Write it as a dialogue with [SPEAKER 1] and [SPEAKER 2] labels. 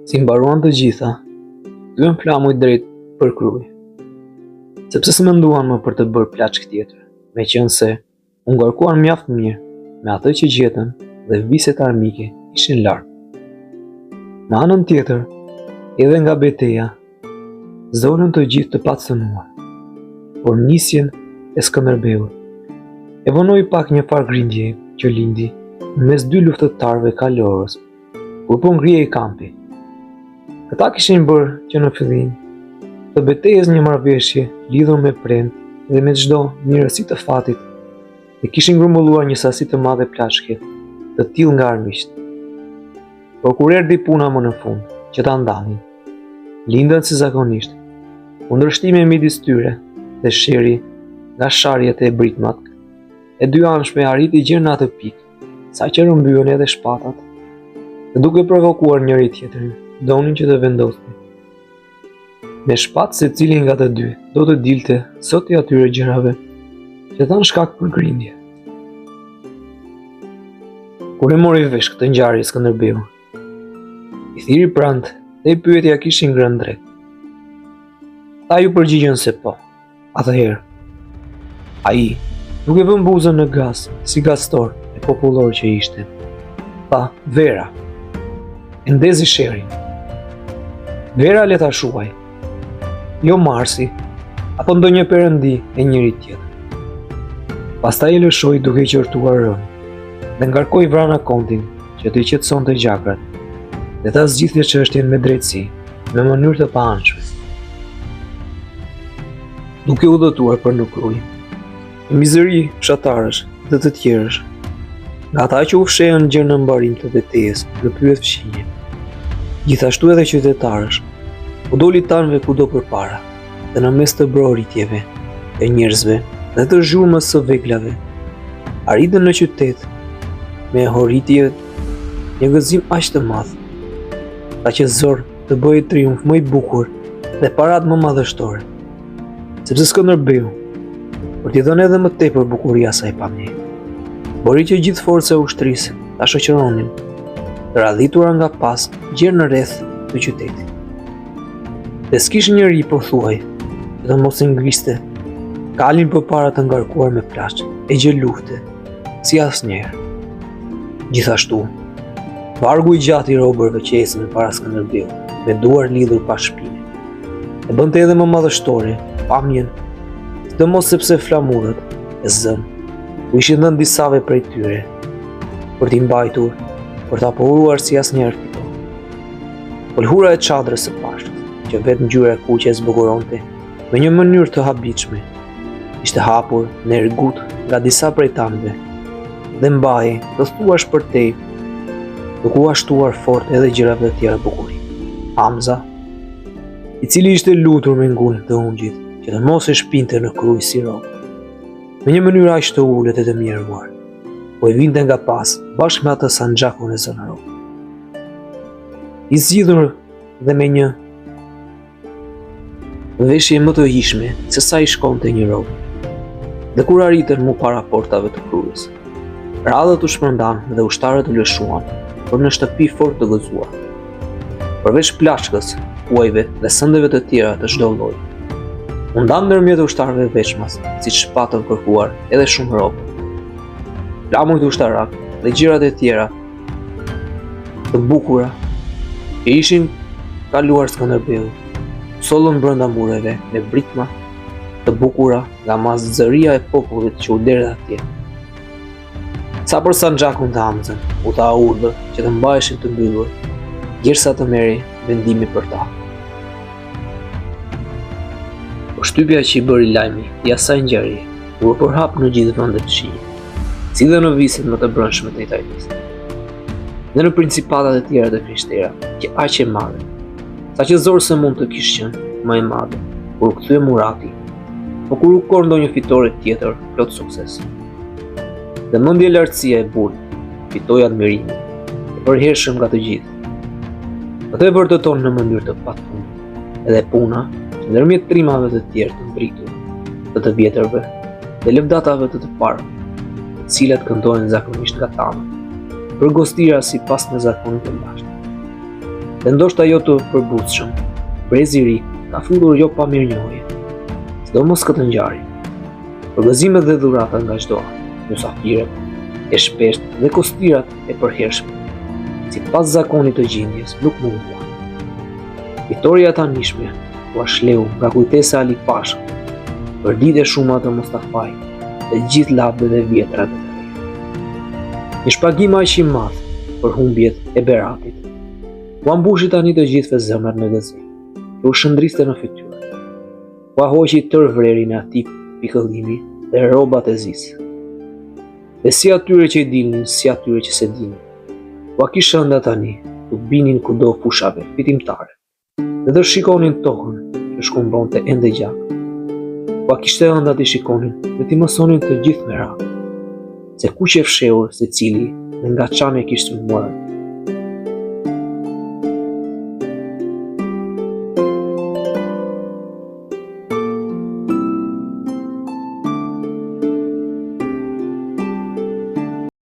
[SPEAKER 1] Si mbaruan të gjitha, thyen flamuj drejt për kruj, sepse s'menduan më për të bërë plaçk tjetër, meqense u ngarkuan mjaft mirë me atë që gjetën dhe viset armike ishin larg. Në anën tjetër, edhe nga betejë, zonën të gjithë të pacënuar, por nisjen e Skënderbeut e vonoi pak një farë grindje që lindi mes dy luftëtarëve kalorës, kur po ngrihej kampi. Këta kishin bërë që në fillim të betejës një marrëveshje lidhur me premtë dhe me çdo mirësi të fatit, dhe kishin grumbulluar një sasi të madhe plaçke të tillë nga armiqt. Por kur erdhi puna më në fund që ta ndanin, lindën si zakonisht kundërshtime midis tyre dhe sheri nga sharjet e britmat. E dy anshme arriti gjën në atë pikë, saqë rrëmbyen edhe shpatat, dhe duke provokuar njëri tjetrin, donin që të vendosin. Me shpatë secili nga të dy do të dilte sot i atyre gjërave që thanë shkak për grindje. Kur e mori vesh këtë ngjarje Skënderbeu, i thiri prant dhe i pyeti a kishin ngrënë drek. Ta ju përgjigjen se po. Atëherë, ai, duke vënë buzën në gaz, si gastor e popullor që ishte, tha vera, e ndezi sherin. Vera le ta shuaj, jo Marsi, apo ndonjë perëndi e njëri tjetër. Pastaj e lëshoi duke qortuar rënë, dhe ngarkoi vrana kontin që t'i qetësonte gjakrat, dhe ta zgjidhte çështjen me drejtësi, në mënyrë të paanshme. Duke u dhëtuar për në kruj, mizëri fshatarësh dhe të tjerësh, nga ata që u fshehën gjë në mbarim të betejës, në pyet fqinje. Gjithashtu edhe qytetarësh, u doli tanëve kudo përpara, dhe në mes të broritjeve, e njerëzve dhe të zhurmës së veglave, arritën në qytet me horritje një gëzim aq të madh, sa që zor të bëhej triumf më i bukur dhe parat më madhështore, sepse Skënderbeu, për t'i dhënë edhe më tepër bukuria saj pamje, bëri që gjithë forca e ushtrisë ta shoqëronin, të radhitura nga pas gjerë në rreth të qytetit. Dhe s'kishte njëri po thuaj që të mos e ngriste kalin përpara të ngarkuar me plaçk e gjë lufte, si asnjëherë. Gjithashtu, vargu i gjatë i robërve që ecën para Skënderbeut, me duar lidhur pas shpine, e bënte edhe më madhështore pamjen, sidomos sepse flamurët e zënë u ishin dhënë disave prej tyre për t'i mbajtur, për ta pohuar si asnjëherë fiton. Pëlhura e çadrës së pashkët, që vetë ngjyra e kuqe zbukuronte me një mënyrë të habitshme, ishte hapur në ergut nga disa prej tanëve dhe mbahej të thuash përtej, duke u ashtuar fort edhe gjërave të tjera bukuri. Hamza, i cili ishte lutur me ngunë të ungjit, që të mos e shpinte në kruj si rob, me një mënyrë aq të ulët e të mjeruar, po i vinte nga pas bashkë me atë sanxhakun e zonarov. I zgjidhur dhe me një veshje më të hishme se sa i shkonte një rob. Dhe kur arritën mu para portave të krujës, radhët u shpërndan dhe ushtarët u lëshuan për në shtëpi fort të gëzuar. Përveç plaçkës, huajve dhe sëndeve të tjera të çdo lloji, u ndan ndërmjet ushtarëve veçmas, siç patën kërkuar edhe shumë robë. Flamujt ushtarak dhe gjërat e tjera të bukura që ishin kaluar Skënderbeu, sollën brenda mureve me britma të bukura nga mazëria e popullit që u derdha atje. Sa për sanxhakun të Hamzën, u tha urdhër që të mbaheshin të mbyllur, derisa të merrej vendimi për ta. Shtypja që i bëri lajmi i asaj ngjarje u përhap në gjithë vendet fshinje, si dhe në viset më të brendshme të Italisë, dhe në principatat e tjera të Krishtera, që aq e madhe, saqë zor se mund të kishte qenë më e madhe kur u kthye Murati, po kur u kor ndonjë fitore tjetër plot sukses. Dhe mendje lartësia e burrit fitoi admirimin e përhershëm nga të gjithë. Atë e vërteton në mënyrë të patundë edhe puna që ndërmjet trimave të tjerë të mbritur, të vjetërve dhe lëvdatave të parë, të cilat këndohen zakonisht nga tana, për gostira si pas në zakonit të mbashtë. Dhe ndoshta jo të përbutshëm, brezi i ri ka futur jo pa mirënjohje, sidomos këtë ngjarje. Përgëzimet dhe dhuratat nga çdo anë, mysafiret e shpeshtë dhe kostirat e përhershme, sipas zakonit të gjendjes, nuk mundua. Fitoria e tanishme u shleu nga kujtesa Ali Pashën, për ditë shumë të Mustafaj dhe gjithë lavdet dhe vjetrat e tij. Një shpagim aq i madh për humbjet e Beratit. U ambushi tani të gjithëve zemrat me gëzim, që u shëndriste në fytyrë. U hoqi tërë vrerin e atij pikëllimi dhe rrobat e zisë. Dhe si atyre që i dilnin, si atyre që se dinin. U kishte ënda tani, u binin kudo fushave fitimtare, dhe të shikonin tokën që shkumbronte ende gjatë. U kishte ënda të shikonin dhe t'i mësonin të gjithë merak, se kuq e fshehur secili dhe nga çan e kishte muar